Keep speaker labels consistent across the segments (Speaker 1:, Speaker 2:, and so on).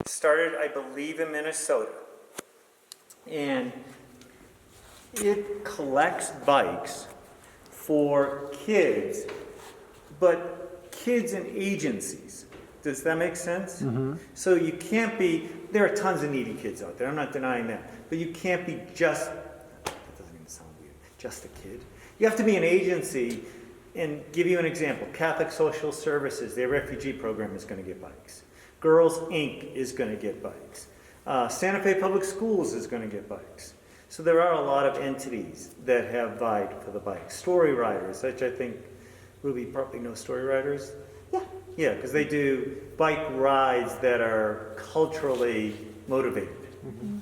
Speaker 1: It started, I believe, in Minnesota. And it collects bikes for kids, but kids and agencies. Does that make sense? Mm-hmm. So you can't be, there are tons of needy kids out there, I'm not denying that, but you can't be just, that doesn't even sound weird, just a kid. You have to be an agency. And give you an example, Catholic Social Services, their refugee program is going to get bikes. Girls Inc. is going to get bikes. Santa Fe Public Schools is going to get bikes. So there are a lot of entities that have vied for the bikes. Story Riders, which I think Ruby probably knows Story Riders.
Speaker 2: Yeah.
Speaker 1: Yeah, because they do bike rides that are culturally motivated. Mm-hmm.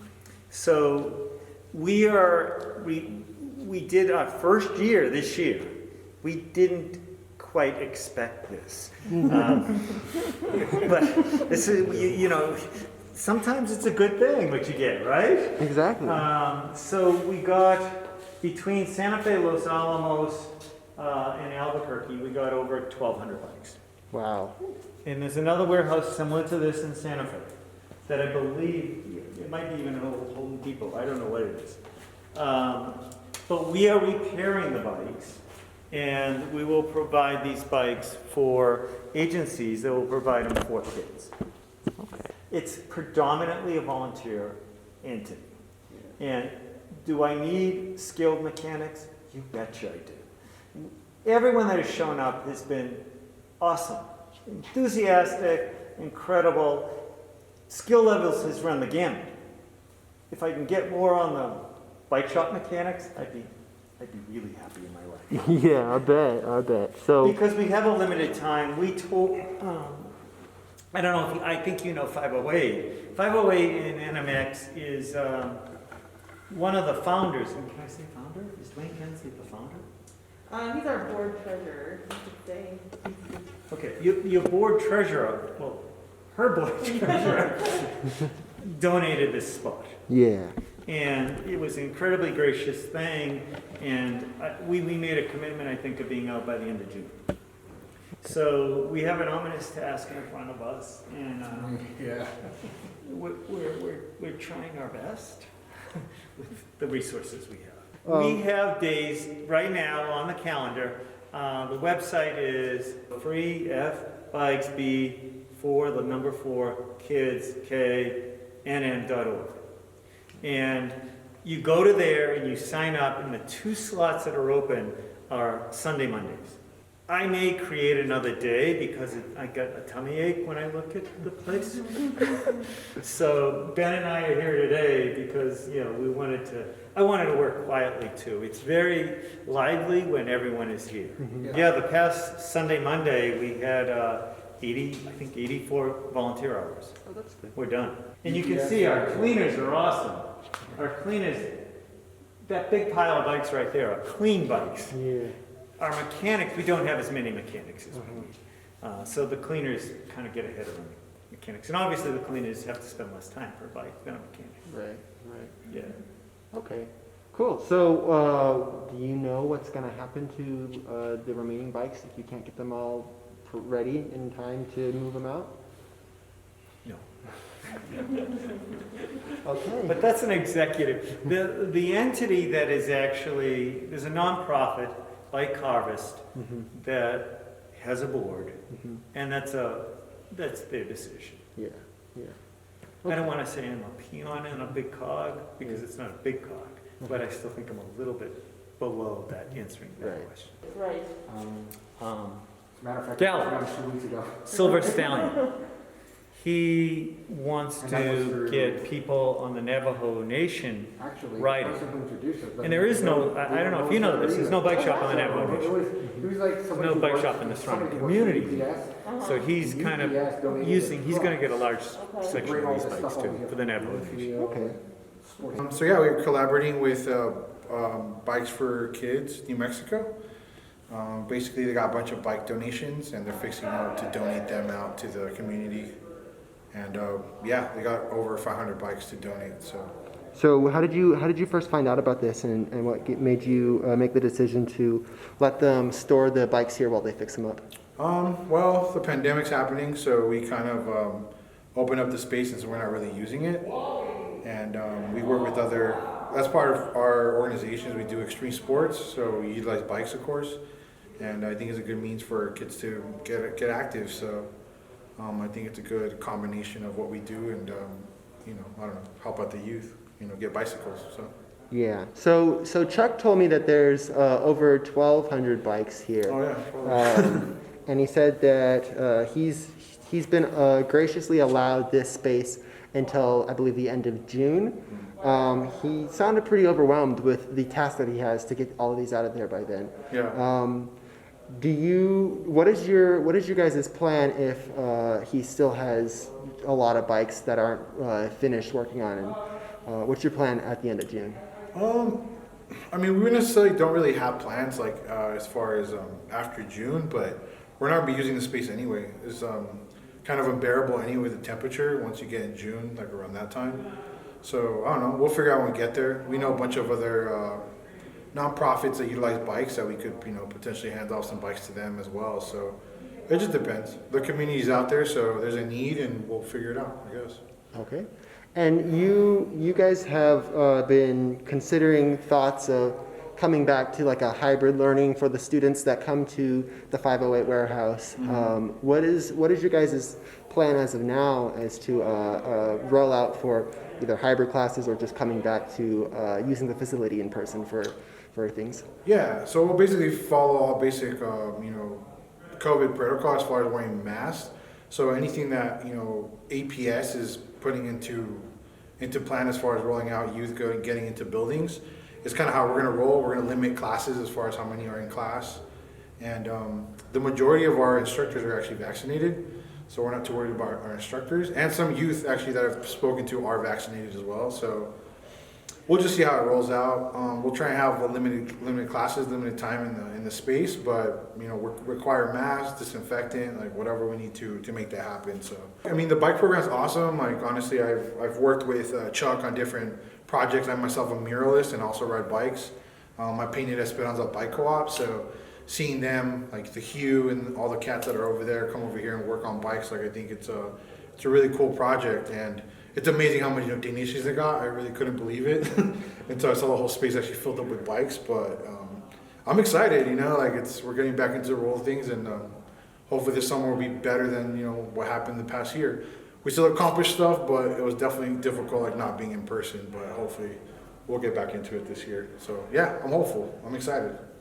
Speaker 1: So we did our first year this year. We didn't quite expect this. But this is, you know, sometimes it's a good thing what you get, right?
Speaker 2: Exactly.
Speaker 1: So we got, between Santa Fe, Los Alamos, and Albuquerque, we got over 1,200 bikes.
Speaker 2: Wow.
Speaker 1: And there's another warehouse similar to this in Santa Fe that I believe, it might be even Home Depot, I don't know what it is. But we are repairing the bikes. And we will provide these bikes for agencies that will provide them for kids.
Speaker 2: Okay.
Speaker 1: It's predominantly a volunteer entity. And do I need skilled mechanics? You betcha I do. Everyone that has shown up has been awesome, enthusiastic, incredible. Skill levels has run the gamut. If I can get more on the bike shop mechanics, I'd be really happy in my life.
Speaker 2: Yeah, I bet. So
Speaker 1: because we have a limited time, we told, I don't know if I think you know 508. 508 in NMX is one of the founders. And can I say founder? Is Dwayne Kensley the founder?
Speaker 3: He's our board treasurer, you could say.
Speaker 1: Okay, your board treasurer, well, her board treasurer donated this spot.
Speaker 2: yeah.
Speaker 1: And it was an incredibly gracious thing, and we made a commitment, I think, of being out by the end of June. So we have an ominous task in front of us, and we're trying our best with the resources we have. We have days right now on the calendar. The website is freefb4kids.org. And you go to there and you sign up, and the 2 slots that are open are Sunday, Mondays. I may create another day because I got a tummy ache when I look at the place. So Ben and I are here today because, you know, I wanted to work quietly too. It's very lively when everyone is here. Mm-hmm. Yeah, the past Sunday, Monday, we had 84 volunteer hours.
Speaker 2: Oh, that's good.
Speaker 1: We're done. And you can see our cleaners are awesome. Our cleaners, that big pile of bikes right there are clean bikes.
Speaker 2: Yeah.
Speaker 1: Our mechanics, we don't have as many mechanics as we need. So the cleaners kind of get ahead of the mechanics. And obviously the cleaners have to spend less time per bike than a mechanic.
Speaker 2: Right.
Speaker 1: Yeah.
Speaker 2: Okay. Cool. So, do you know what's going to happen to the remaining bikes if you can't get them all ready in time to move them out?
Speaker 1: No.
Speaker 2: Okay.
Speaker 1: But that's an executive. The entity that is actually, there's a nonprofit, Bike Harvest, that has a board, and that's their decision.
Speaker 2: Yeah.
Speaker 1: I don't want to say I'm a peon in a big cog, because it's not a big cog, but I still think I'm a little bit below that, answering that question.
Speaker 3: Right.
Speaker 4: Matter of fact,
Speaker 1: Gallup.
Speaker 4: I found 2 weeks ago.
Speaker 1: Silver Stallion. He wants to get people on the Navajo Nation
Speaker 4: Actually,
Speaker 1: riding.
Speaker 4: the person who introduced it,
Speaker 1: And there is no, I don't know if you know this, there's no bike shop on the Navajo Nation.
Speaker 4: He was like somebody
Speaker 1: No
Speaker 4: who
Speaker 1: bike
Speaker 4: works-
Speaker 1: shop in the surrounding
Speaker 4: somebody who works
Speaker 1: community.
Speaker 4: for UPS.
Speaker 1: So he's kind of using, he's going to get a large section of these bikes too, for the Navajo Nation.
Speaker 2: Okay.
Speaker 5: So yeah, we're collaborating with Bikes for Kids, New Mexico. Basically, they got a bunch of bike donations, and they're fixing up to donate them out to the community. And yeah, they got over 500 bikes to donate.
Speaker 2: So how did you first find out about this, and what made you make the decision to let them store the bikes here while they fix them up?
Speaker 5: Well, the pandemic's happening, so we kind of open up the space since we're not really using it. And we work with other, that's part of our organizations. We do extreme sports, so we utilize bikes, of course. And I think it's a good means for kids to get active. So I think it's a good combination of what we do and, I don't know, help out the youth, get bicycles. So.
Speaker 2: Yeah. So Chuck told me that there's over 1,200 bikes here.
Speaker 5: Oh, yeah.
Speaker 2: And he said that he's been graciously allowed this space until I believe the end of June. He sounded pretty overwhelmed with the task that he has to get all of these out of there by then.
Speaker 5: Yeah.
Speaker 2: What is your guys' plan if he still has a lot of bikes that aren't finished working on, and what's your plan at the end of June?
Speaker 5: We necessarily don't really have plans like as far as after June, but we're not gonna be using the space anyway. It's kind of unbearable anyway with the temperature once you get in June, like around that time. So I don't know. We'll figure out when we get there. We know a bunch of other nonprofits that utilize bikes that we could, potentially hand off some bikes to them as well. So it just depends. The community's out there, so there's a need, and we'll figure it out, I guess.
Speaker 2: Okay. And you guys have been considering thoughts of coming back to like a hybrid learning for the students that come to the 508 warehouse.
Speaker 5: Mm-hmm.
Speaker 2: What is your guys' plan as of now as to roll out for either hybrid classes or just coming back to using the facility in person for things?
Speaker 5: Yeah, so we'll basically follow all basic, COVID protocol as far as wearing masks. So anything that, APS is putting into plan as far as rolling out youth getting into buildings, it's kind of how we're going to roll. We're going to limit classes as far as how many are in class. And the majority of our instructors are actually vaccinated, so we're not too worried about our instructors. And some youth actually that I've spoken to are vaccinated as well. So we'll just see how it rolls out. We'll try and have a limited classes, limited time in the space, but require masks, disinfectant, like whatever we need to make that happen. So the bike program's awesome. Like honestly, I've worked with Chuck on different projects. I'm myself a muralist and also ride bikes. I painted Esperanza Bike Co-op, so seeing them, like the Hugh and all the cats that are over there, come over here and work on bikes, like I think it's a really cool project, and it's amazing how many donations they got. I really couldn't believe it until I saw the whole space actually filled up with bikes. But I'm excited, we're getting back into the roll of things, and hopefully this summer will be better than what happened the past year. We still accomplished stuff, but it was definitely difficult, like not being in person. But hopefully we'll get back into it this year. So yeah, I'm hopeful. I'm excited.